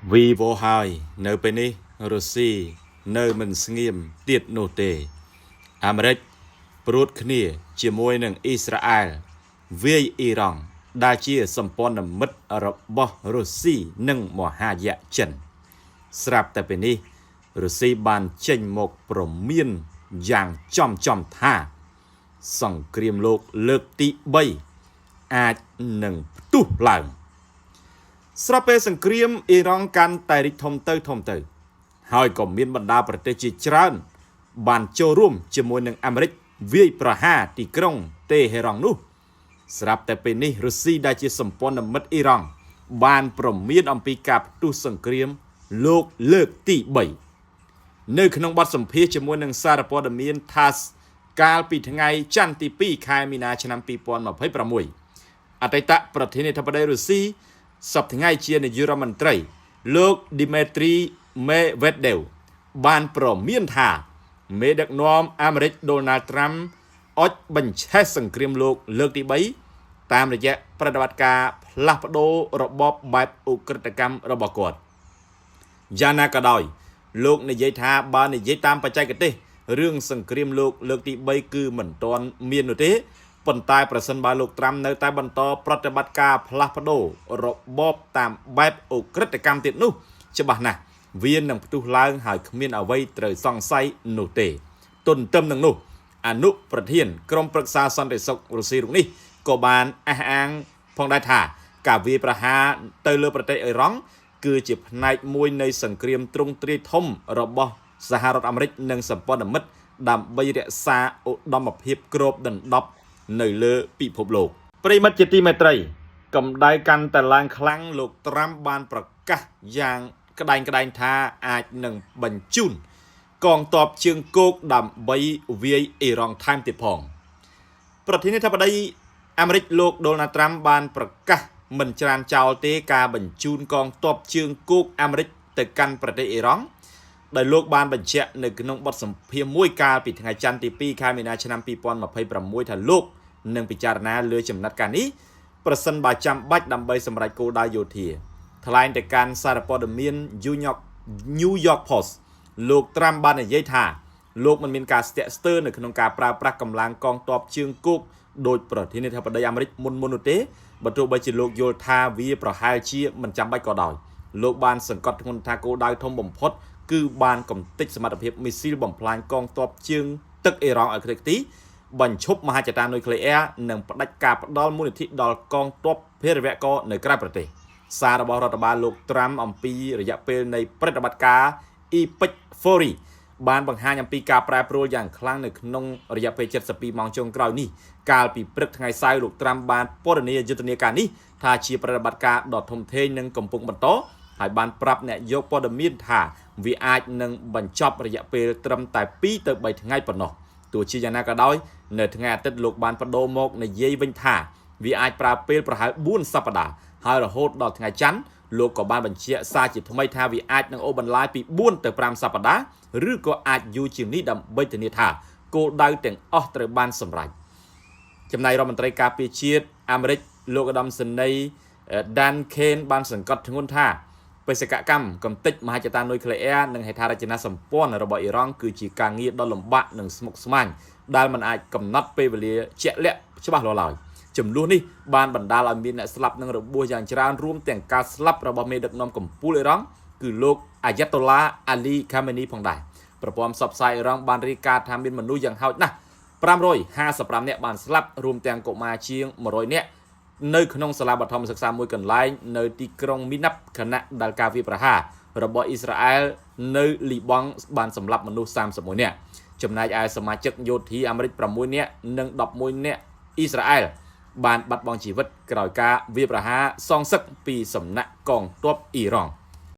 Vì vô hài, nơi bênนี้รุษีnơi mình nghiêm tiết nô tê. Amerik ប្រួតគ្នាជាមួយនឹងអ៊ីស្រាអែលវាយអ៊ីរ៉ង់ដែលជាសម្ព័ន្ធមិត្តរបស់រុស្ស៊ីនិងមហាយៈចិនស្រាប់តែពេលនេះរុស្ស៊ីបានចេញមកព្រមានយ៉ាងចំថាសង្គ្រាមលោកលើកទី3អាចនឹងផ្ទុះឡើងស្រាប់ពេលសង្គ្រាមអ៊ីរ៉ង់កាន់តែរីកធំទៅហើយក៏មានបណ្ដាប្រទេសជាច្រើនបានចូលរួមជាមួយនឹងអាមេរិកវាយប្រហារទីក្រុងតេហេរ៉ង់នោះស្រាប់តែពេលនេះរុស្ស៊ីដែលជាសម្ព័ន្ធមិត្តអ៊ីរ៉ង់បានប្រមានអំពីការផ្ទុះសង្គ្រាមលោកលើកទី3នៅក្នុងបទសម្ភាសន៍ជាមួយនឹងសារព័ត៌មាន TASS កាលពីថ្ងៃច័ន្ទទី2ខែមីនាឆ្នាំ2026អតីតប្រធានាធិបតីរុស្ស៊ីសប្តាហ៍ថ្ងៃជានាយករដ្ឋមន្ត្រីលោក Dmitry Medvedev បានប្រមានថាមេដឹកនាំអាមេរិក Donald Trump អុចបញ្ឆេះសង្គ្រាមលោកលើកទី3តាមរយៈប្រតិបត្តិការផ្លាស់ប្ដូររបបបែបឧក្រិដ្ឋកម្មរបស់គាត់យ៉ាងណាក៏ដោយលោកនិយាយថាបើនិយាយតាមបច្ចេកទេសរឿងសង្គ្រាមលោកលើកទី3គឺមិនទាន់មាននោះទេប៉ុន្តែប្រសិនបើលោកត្រាំនៅតែបន្តប្រតិបត្តិការផ្លាស់ប្ដូររបបតាមបែបឧក្រិដ្ឋកម្មទៀតនោះច្បាស់ណាស់វានឹងផ្ទុះឡើងហើយគ្មានអ្វីត្រូវសង្ស័យនោះទេទន្ទឹមនឹងនោះអនុប្រធានក្រុមប្រឹក្សាសន្តិសុខរុស្ស៊ីរូបនេះក៏បានអះអាងផងដែរថាការវាយប្រហារទៅលើប្រទេសអ៊ីរ៉ង់គឺជាផ្នែកមួយនៃសង្គ្រាមទ្រង់ទ្រាយធំរបស់សហរដ្ឋអាមេរិកនិងសម្ព័ន្ធមិត្តដើម្បីរក្សាឧត្តមភាពគ្របដណ្ដប់នៅលើពិភពលោកប្រិមិត្តជាទីមេត្រីកម្ដៅកាន់តែឡើងខ្លាំងលោកត្រាំបានប្រកាសយ៉ាងក្តែងថាអាចនឹងបញ្ជូនកងទ័ពជើងគោកដើម្បីវាយអ៊ីរ៉ង់ថែមទៀតផងប្រធានាធិបតីអាមេរិកលោក Donald Trump បានប្រកាសមិនច្រានចោលទេការបញ្ជូនកងទ័ពជើងគោកអាមេរិកទៅកាន់ប្រទេសអ៊ីរ៉ង់ដោយលោកបានបញ្ជាក់នៅក្នុងបទសម្ភាសន៍មួយកាលពីថ្ងៃច័ន្ទទី2ខែមីនាឆ្នាំ2026ថាលោកនឹងពិចារណាលើចំណាត់ការនេះប្រសិនបើចាំបាច់ដើម្បីសម្រេចគោលដៅយោធាថ្លែងទៅកាន់សារព័ត៌មាន New York Post លោកត្រាំបាននិយាយថាលោកមិនមានការស្ទាក់ស្ទើរនៅក្នុងការប្រើប្រាស់កម្លាំងកងទ័ពជើងគោកដោយប្រធានាធិបតីអាមេរិកមុននោះទេបើទោះបីជាលោកយល់ថាវាប្រហែលជាមិនចាំបាច់ក៏ដោយលោកបានសង្កត់ធ្ងន់ថាគោលដៅធំបំផុតគឺបានកំទេចសមត្ថភាពមីស៊ីលបំផ្លាញកងទ័ពជើងទឹកអ៊ីរ៉ង់ឲ្យខ្ទេចខ្ទីបញ្ឈប់មហាចតានុយក្លេអ៊ែរនិងផ្ដាច់ការផ្ដល់មូលនិធិដល់កងទ័ពភេរវករនៅក្រៅប្រទេសសាររបស់រដ្ឋបាលលោកត្រាំអំពីរយៈពេលនៃប្រតិបត្តិការ Epic Fury បានបង្ហាញអំពីការប្រែប្រួលយ៉ាងខ្លាំងនៅក្នុងរយៈពេល72ម៉ោងចុងក្រោយនេះកាលពីព្រឹកថ្ងៃសៅរ៍លោកត្រាំបានពណ៌នាយុទ្ធនាការនេះថាជាប្រតិបត្តិការដ៏ធំធេងនិងកំពុងបន្តហើយបានប្រាប់អ្នកយកព័ត៌មានថាវាអាចនឹងបញ្ចប់រយៈពេលត្រឹមតែ2ទៅ3ថ្ងៃប៉ុណ្ណោះទោះជាយ៉ាងណាក៏ដោយនៅថ្ងៃអាទិត្យលោកបានបដូរមកនិយាយវិញថាវាអាចប្រើពេលប្រហែល4សប្តាហ៍ហើយរហូតដល់ថ្ងៃច័ន្ទលោកក៏បានបញ្ជាក់សារជាថ្មីថាវាអាចនឹងអូសបន្លាយពី4ទៅ5សប្តាហ៍ឬក៏អាចយូរជាងនេះដើម្បីធានាថាគោលដៅទាំងអស់ត្រូវបានសម្រេចចំណែករដ្ឋមន្ត្រីការពារជាតិអាមេរិកលោកឧត្តមសេនីយ៍ Dan Kane បានសង្កត់ធ្ងន់ថាបេសកកម្មកំទេចមហាចតានុយក្លេអ៊ែរនិងហេដ្ឋារចនាសម្ព័ន្ធរបស់អ៊ីរ៉ង់គឺជាការងារដ៏លំបាកនិងស្មុគស្មាញដែលមិនអាចកំណត់ពេលវេលាជាក់លាក់ច្បាស់លាស់ឡើយចំនួននេះបានបណ្ដាលឲ្យមានអ្នកស្លាប់និងរបួសយ៉ាងច្រើនរួមទាំងការស្លាប់របស់មេដឹកនាំកំពូលអ៊ីរ៉ង់គឺលោកអាយ៉ាតូឡាអាលីខាមេនីផងដែរប្រព័ន្ធផ្សព្វផ្សាយអ៊ីរ៉ង់បានរាយការណ៍ថាមានមនុស្សយ៉ាងហោចណាស់555នាក់បានស្លាប់រួមទាំងកុមារជាង100នាក់នៅក្នុងសាលាបឋមសិក្សាមួយកន្លែងនៅទីក្រុងមីណាប់ខណៈដែលការវាយប្រហាររបស់អ៊ីស្រាអែលនៅលីបង់បានសម្លាប់មនុស្ស31នាក់ចំណែកឯសមាជិកយោធាអាមេរិក6នាក់និង11នាក់អ៊ីស្រាអែលបានបាត់បង់ជីវិតក្រោយការវាយប្រហារសងសឹកពីសំណាក់កងទ័ពអ៊ីរ៉ង់